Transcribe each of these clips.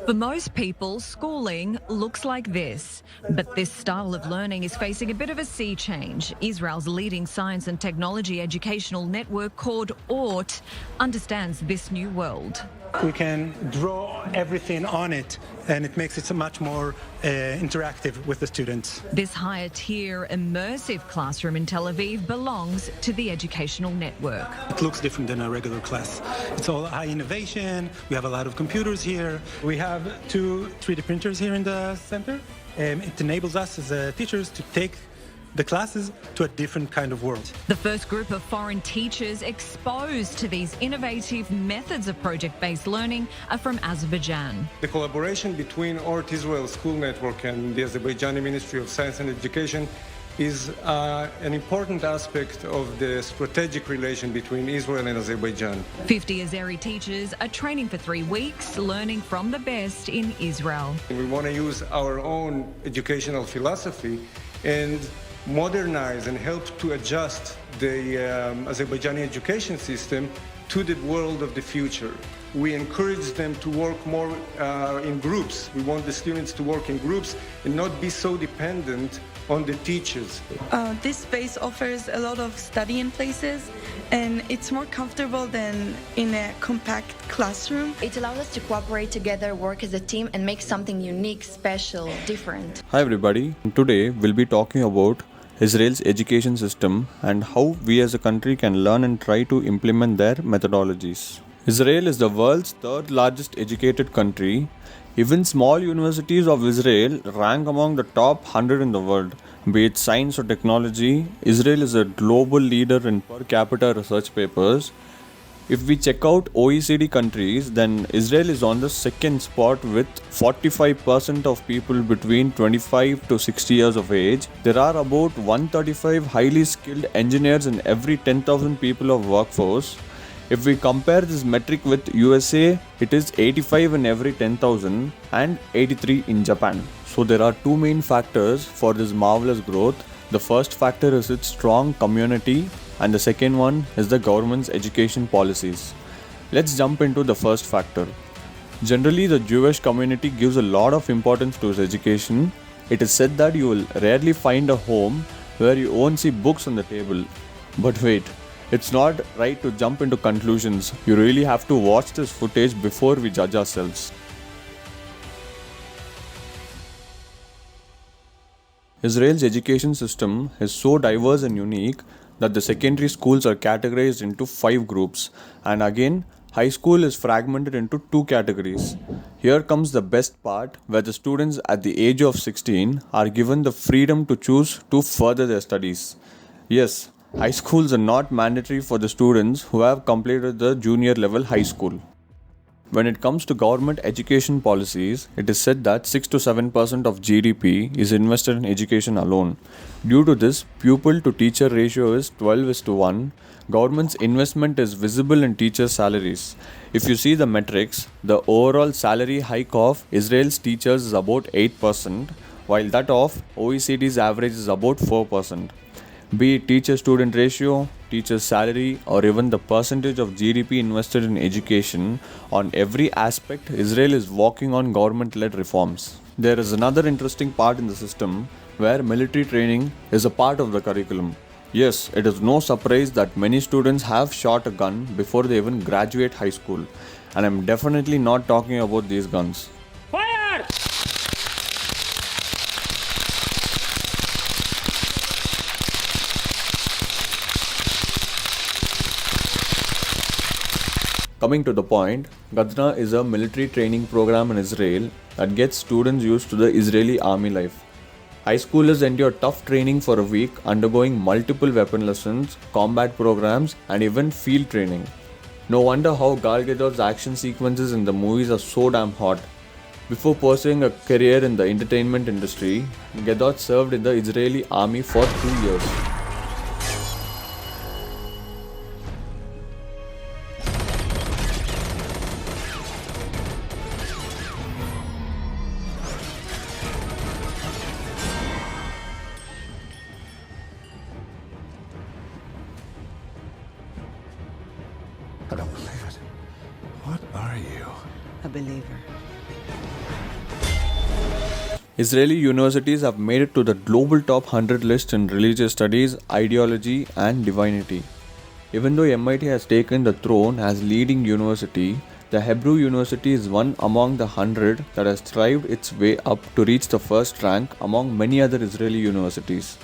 For most people, schooling looks like this. But this style of learning is facing a bit of a sea change. Israel's leading science and technology educational network called ORT understands this new world. We can draw everything on it, and it makes it so much more interactive with the students. This higher tier immersive classroom in Tel Aviv belongs to the educational network. It looks different than a regular class. It's all high innovation. We have a lot of computers here. We have 2 3D printers here in the center. It enables us as teachers to take the classes to a different kind of world. The first group of foreign teachers exposed to these innovative methods of project-based learning are from Azerbaijan. The collaboration between ORT Israel School Network and the Azerbaijani Ministry of Science and Education is an important aspect of the strategic relation between Israel and Azerbaijan. 50 Azeri teachers are training for 3 weeks, learning from the best in Israel. We want to use our own educational philosophy and modernize and help to adjust the Azerbaijani education system to the world of the future. We encourage them to work more in groups. We want the students to work in groups and not be so dependent on the teachers. This space offers a lot of studying places, and it's more comfortable than in a compact classroom. It allows us to cooperate together, work as a team, and make something unique, special, different. Hi everybody, today we'll be talking about Israel's education system and how we as a country can learn and try to implement their methodologies. Israel is the world's 3rd largest educated country. Even small universities of Israel rank among the top 100 in the world. Be it science or technology, Israel is a global leader in per capita research papers. If we check out OECD countries, then Israel is on the 2nd spot with 45% of people between 25 to 60 years of age. There are about 135 highly skilled engineers in every 10,000 people of workforce. If we compare this metric with USA, it is 85 in every 10,000 and 83 in Japan. So there are 2 main factors for this marvelous growth. The first factor is its strong community, and the second one is the government's education policies. Let's jump into the first factor. Generally, the Jewish community gives a lot of importance to its education. It is said that you will rarely find a home where you won't see books on the table. But wait, it's not right to jump into conclusions. You really have to watch this footage before we judge ourselves. Israel's education system is so diverse and unique that the secondary schools are categorized into 5 groups, and again, high school is fragmented into 2 categories. Here comes the best part, where the students at the age of 16 are given the freedom to choose to further their studies. Yes, high schools are not mandatory for the students who have completed the junior level high school. When it comes to government education policies, it is said that 6 to 7% of GDP is invested in education alone. Due to this, pupil to teacher ratio is 12:1. Government's investment is visible in teacher salaries. If you see the metrics, the overall salary hike of Israel's teachers is about 8%, while that of OECD's average is about 4%. Be it teacher-student ratio, teacher's salary, or even the percentage of GDP invested in education, on every aspect, Israel is working on government-led reforms. There is another interesting part in the system where military training is a part of the curriculum. Yes, it is no surprise that many students have shot a gun before they even graduate high school. And I'm definitely not talking about these guns. Fire! Coming to the point, Gadna is a military training program in Israel that gets students used to the Israeli army life. High schoolers endure tough training for a week, undergoing multiple weapon lessons, combat programs, and even field training. No wonder how Gal Gadot's action sequences in the movies are so damn hot. Before pursuing a career in the entertainment industry, Gadot served in the Israeli army for 2 years. I don't believe it. What are you? A believer. Israeli universities have made it to the global top 100 list in religious studies, ideology, and divinity. Even though MIT has taken the throne as leading university, the Hebrew University is one among the 100 that has thrived its way up to reach the first rank among many other Israeli universities.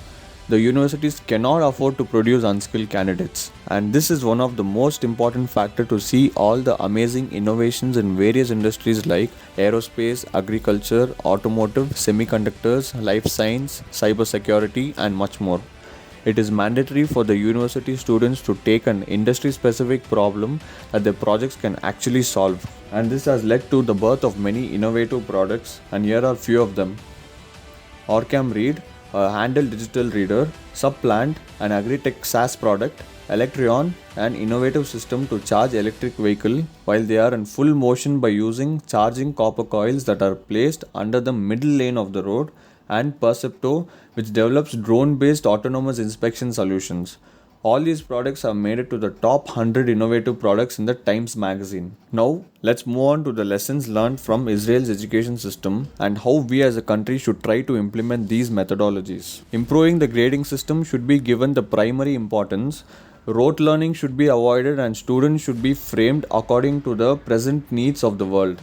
The universities cannot afford to produce unskilled candidates, and this is one of the most important factors to see all the amazing innovations in various industries like aerospace, agriculture, automotive, semiconductors, life science, cybersecurity, and much more. It is mandatory for the university students to take an industry-specific problem that their projects can actually solve, and this has led to the birth of many innovative products, and here are few of them. Orcam Read, a handheld digital reader, Subplant, an agri-tech SaaS product, Electrion, an innovative system to charge electric vehicle while they are in full motion by using charging copper coils that are placed under the middle lane of the road, and Percepto, which develops drone-based autonomous inspection solutions. All these products have made it to the top 100 innovative products in the Times magazine. Now, let's move on to the lessons learned from Israel's education system and how we as a country should try to implement these methodologies. Improving the grading system should be given the primary importance. Rote learning should be avoided and students should be framed according to the present needs of the world.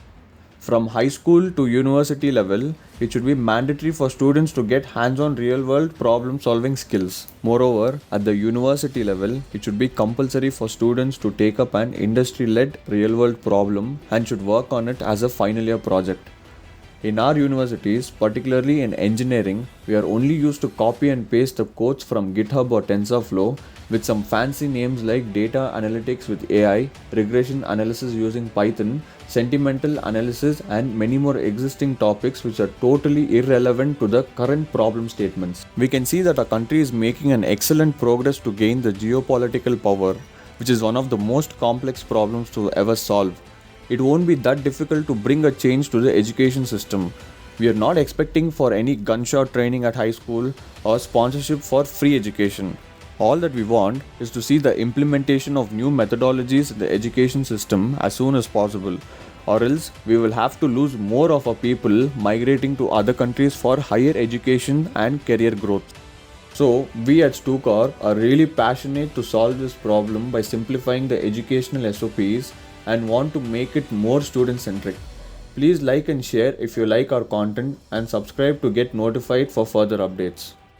From high school to university level, it should be mandatory for students to get hands-on real-world problem-solving skills. Moreover, at the university level, it should be compulsory for students to take up an industry-led real-world problem and should work on it as a final year project. In our universities, particularly in engineering, we are only used to copy and paste the codes from GitHub or TensorFlow with some fancy names like data analytics with AI, regression analysis using Python, sentimental analysis, and many more existing topics which are totally irrelevant to the current problem statements. We can see that our country is making an excellent progress to gain the geopolitical power, which is one of the most complex problems to ever solve. It won't be that difficult to bring a change to the education system. We are not expecting for any gunshot training at high school or sponsorship for free education. All that we want is to see the implementation of new methodologies in the education system as soon as possible, or else we will have to lose more of our people migrating to other countries for higher education and career growth. So, we at StuCorp are really passionate to solve this problem by simplifying the educational SOPs and want to make it more student-centric. Please like and share if you like our content and subscribe to get notified for further updates.